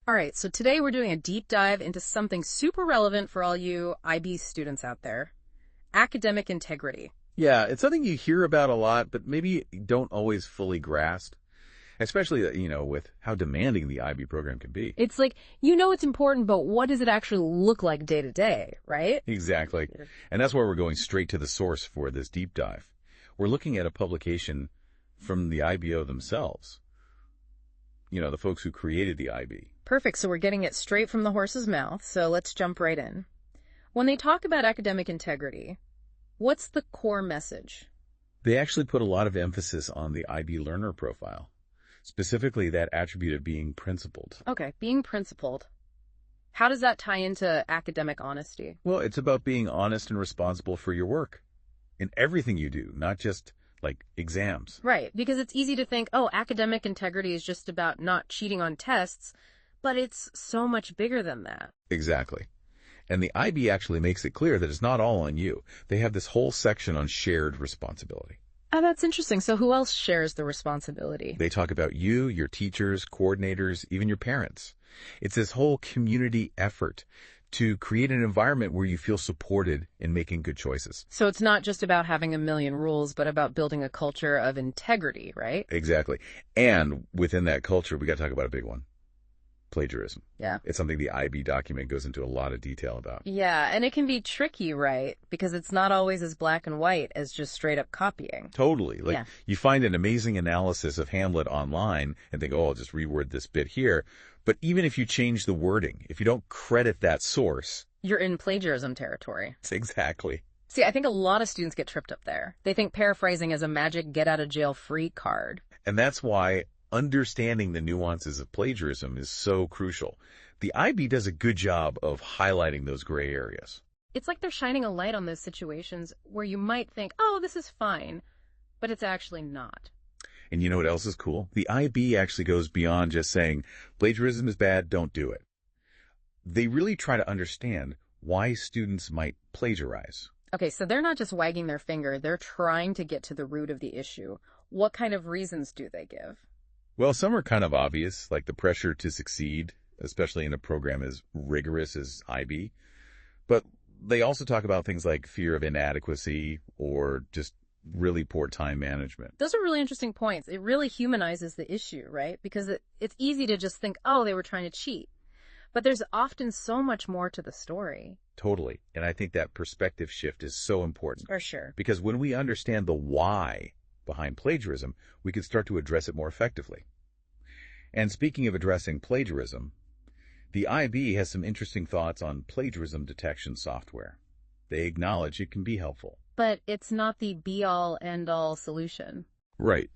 All right, so today we're doing a deep dive into something super relevant for all you IB students out there, academic integrity. Yeah, it's something you hear about a lot, but maybe don't always fully grasp, especially, with how demanding the IB program can be. It's like, it's important, but what does it actually look like day to day, right? Exactly. And that's why we're going straight to the source for this deep dive. We're looking at a publication from the IBO themselves. The folks who created the IB. Perfect, so we're getting it straight from the horse's mouth, so let's jump right in. When they talk about academic integrity, what's the core message? They actually put a lot of emphasis on the IB learner profile, specifically that attribute of being principled. Okay, being principled. How does that tie into academic honesty? Well, it's about being honest and responsible for your work in everything you do, not just like exams. Right, because it's easy to think, academic integrity is just about not cheating on tests, but it's so much bigger than that. Exactly. And the IB actually makes it clear that it's not all on you. They have this whole section on shared responsibility. Oh, that's interesting. So who else shares the responsibility? They talk about you, your teachers, coordinators, even your parents. It's this whole community effort to create an environment where you feel supported in making good choices. So it's not just about having a million rules, but about building a culture of integrity, right? Exactly. And within that culture, we got to talk about a big one. Plagiarism. Yeah. It's something the IB document goes into a lot of detail about. Yeah, and it can be tricky, right? Because it's not always as black and white as just straight up copying. Totally. You find an amazing analysis of Hamlet online and think, I'll just reword this bit here. But even if you change the wording, if you don't credit that source, you're in plagiarism territory. Exactly. See, I think a lot of students get tripped up there. They think paraphrasing is a magic get-out-of-jail-free card. And that's why understanding the nuances of plagiarism is so crucial. The IB does a good job of highlighting those gray areas. It's like they're shining a light on those situations where you might think, this is fine, but it's actually not. And you know what else is cool? The IB actually goes beyond just saying, plagiarism is bad, don't do it. They really try to understand why students might plagiarize. Okay, so they're not just wagging their finger, they're trying to get to the root of the issue. What kind of reasons do they give? Well, some are kind of obvious, like the pressure to succeed, especially in a program as rigorous as IB. But they also talk about things like fear of inadequacy or just really poor time management. Those are really interesting points. It really humanizes the issue, right? Because it's easy to just think, they were trying to cheat. But there's often so much more to the story. Totally. And I think that perspective shift is so important. For sure. Because when we understand the why behind plagiarism, we can start to address it more effectively. And speaking of addressing plagiarism, the IB has some interesting thoughts on plagiarism detection software. They acknowledge it can be helpful. But it's not the be-all, end-all solution. Right.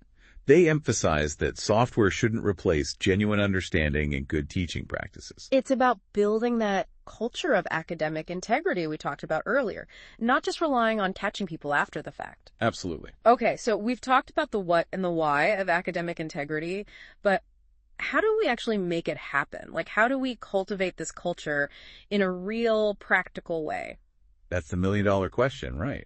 They emphasize that software shouldn't replace genuine understanding and good teaching practices. It's about building that culture of academic integrity we talked about earlier, not just relying on catching people after the fact. Absolutely. Okay, so we've talked about the what and the why of academic integrity, but how do we actually make it happen? Like, how do we cultivate this culture in a real, practical way? That's the million-dollar question, right?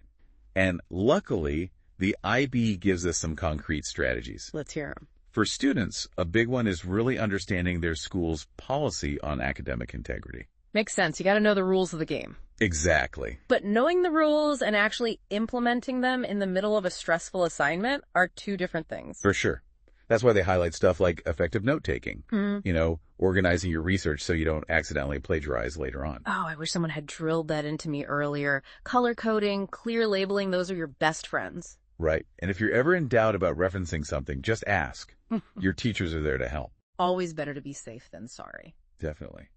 And luckily, the IB gives us some concrete strategies. Let's hear them. For students, a big one is really understanding their school's policy on academic integrity. Makes sense. You got to know the rules of the game. Exactly. But knowing the rules and actually implementing them in the middle of a stressful assignment are two different things. For sure. That's why they highlight stuff like effective note-taking, organizing your research so you don't accidentally plagiarize later on. I wish someone had drilled that into me earlier. Color coding, clear labeling, those are your best friends. Right. And if you're ever in doubt about referencing something, just ask. Your teachers are there to help. Always better to be safe than sorry. Definitely.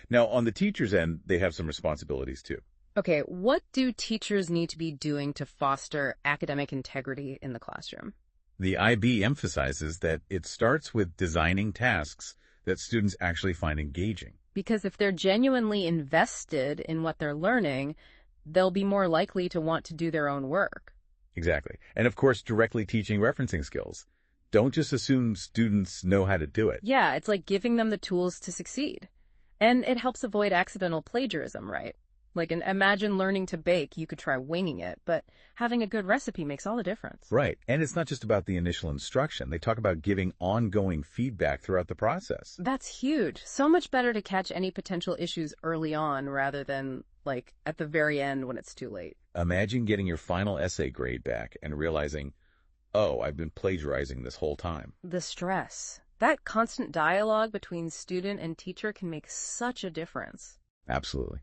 Now, on the teacher's end, they have some responsibilities too. Okay, what do teachers need to be doing to foster academic integrity in the classroom? The IB emphasizes that it starts with designing tasks that students actually find engaging. Because if they're genuinely invested in what they're learning, they'll be more likely to want to do their own work. Exactly. And of course, directly teaching referencing skills. Don't just assume students know how to do it. Yeah, it's like giving them the tools to succeed. And it helps avoid accidental plagiarism, right? Like, imagine learning to bake. You could try winging it, but having a good recipe makes all the difference. Right. And it's not just about the initial instruction. They talk about giving ongoing feedback throughout the process. That's huge. So much better to catch any potential issues early on rather than, like, at the very end when it's too late. Imagine getting your final essay grade back and realizing, oh, I've been plagiarizing this whole time. The stress. That constant dialogue between student and teacher can make such a difference. Absolutely.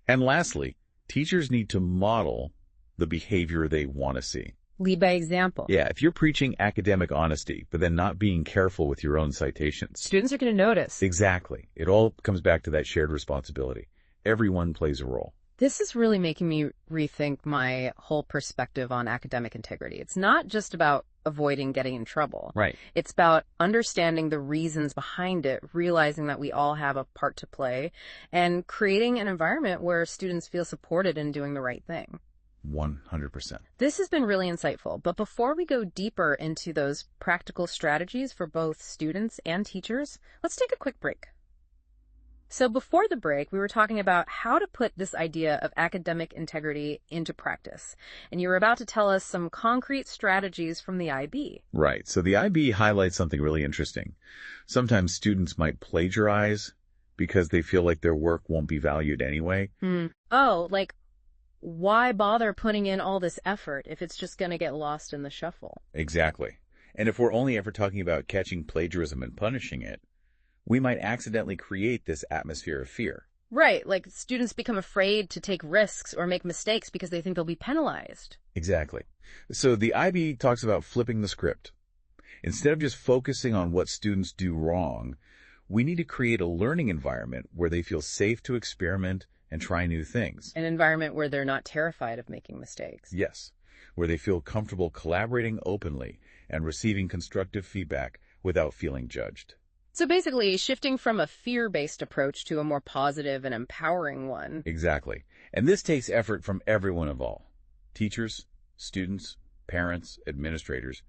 And lastly, teachers need to model the behavior they want to see. Lead by example. Yeah, if you're preaching academic honesty, but then not being careful with your own citations. Students are going to notice. Exactly. It all comes back to that shared responsibility. Everyone plays a role. This is really making me rethink my whole perspective on academic integrity. It's not just about avoiding getting in trouble. Right. It's about understanding the reasons behind it, realizing that we all have a part to play, and creating an environment where students feel supported in doing the right thing. 100%. This has been really insightful, but before we go deeper into those practical strategies for both students and teachers, let's take a quick break. So before the break, we were talking about how to put this idea of academic integrity into practice. And you were about to tell us some concrete strategies from the IB. Right. So the IB highlights something really interesting. Sometimes students might plagiarize because they feel like their work won't be valued anyway. Oh, like, why bother putting in all this effort if it's just going to get lost in the shuffle? Exactly. And if we're only ever talking about catching plagiarism and punishing it, we might accidentally create this atmosphere of fear. Right, like students become afraid to take risks or make mistakes because they think they'll be penalized. Exactly. So the IB talks about flipping the script. Instead of just focusing on what students do wrong, we need to create a learning environment where they feel safe to experiment and try new things. An environment where they're not terrified of making mistakes. Yes, where they feel comfortable collaborating openly and receiving constructive feedback without feeling judged. So basically, shifting from a fear-based approach to a more positive and empowering one. Exactly. And this takes effort from everyone involved. Teachers, students, parents, administrators.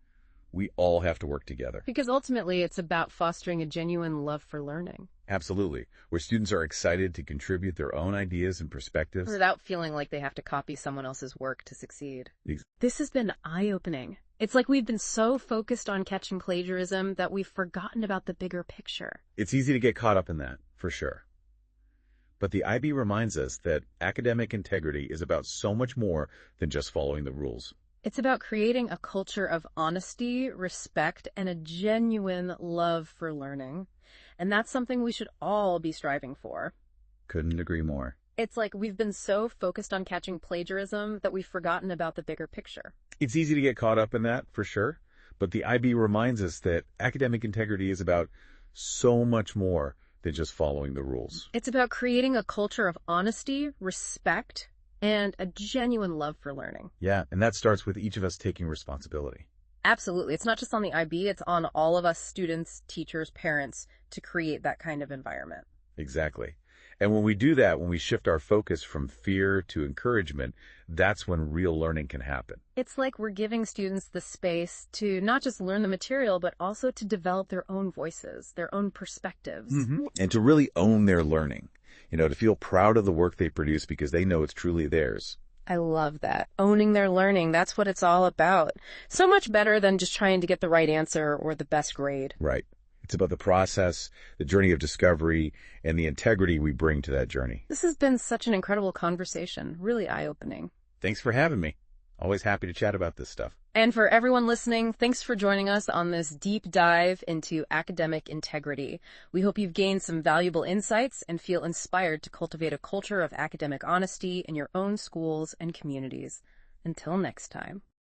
We all have to work together. Because ultimately, it's about fostering a genuine love for learning. Absolutely. Where students are excited to contribute their own ideas and perspectives. Without feeling like they have to copy someone else's work to succeed. Ex- This has been eye-opening. It's like we've been so focused on catching plagiarism that we've forgotten about the bigger picture. It's easy to get caught up in that, for sure. But the IB reminds us that academic integrity is about so much more than just following the rules. It's about creating a culture of honesty, respect, and a genuine love for learning. And that's something we should all be striving for. Couldn't agree more. It's like we've been so focused on catching plagiarism that we've forgotten about the bigger picture. It's easy to get caught up in that, for sure. But the IB reminds us that academic integrity is about so much more than just following the rules. It's about creating a culture of honesty, respect, and a genuine love for learning. Yeah, and that starts with each of us taking responsibility. Absolutely. It's not just on the IB, it's on all of us students, teachers, parents to create that kind of environment. Exactly. And when we do that, when we shift our focus from fear to encouragement, that's when real learning can happen. It's like we're giving students the space to not just learn the material, but also to develop their own voices, their own perspectives. And to really own their learning, to feel proud of the work they produce because they know it's truly theirs. I love that. Owning their learning, that's what it's all about. So much better than just trying to get the right answer or the best grade. Right. It's about the process, the journey of discovery, and the integrity we bring to that journey. This has been such an incredible conversation, really eye-opening. Thanks for having me. Always happy to chat about this stuff. And for everyone listening, thanks for joining us on this deep dive into academic integrity. We hope you've gained some valuable insights and feel inspired to cultivate a culture of academic honesty in your own schools and communities. Until next time.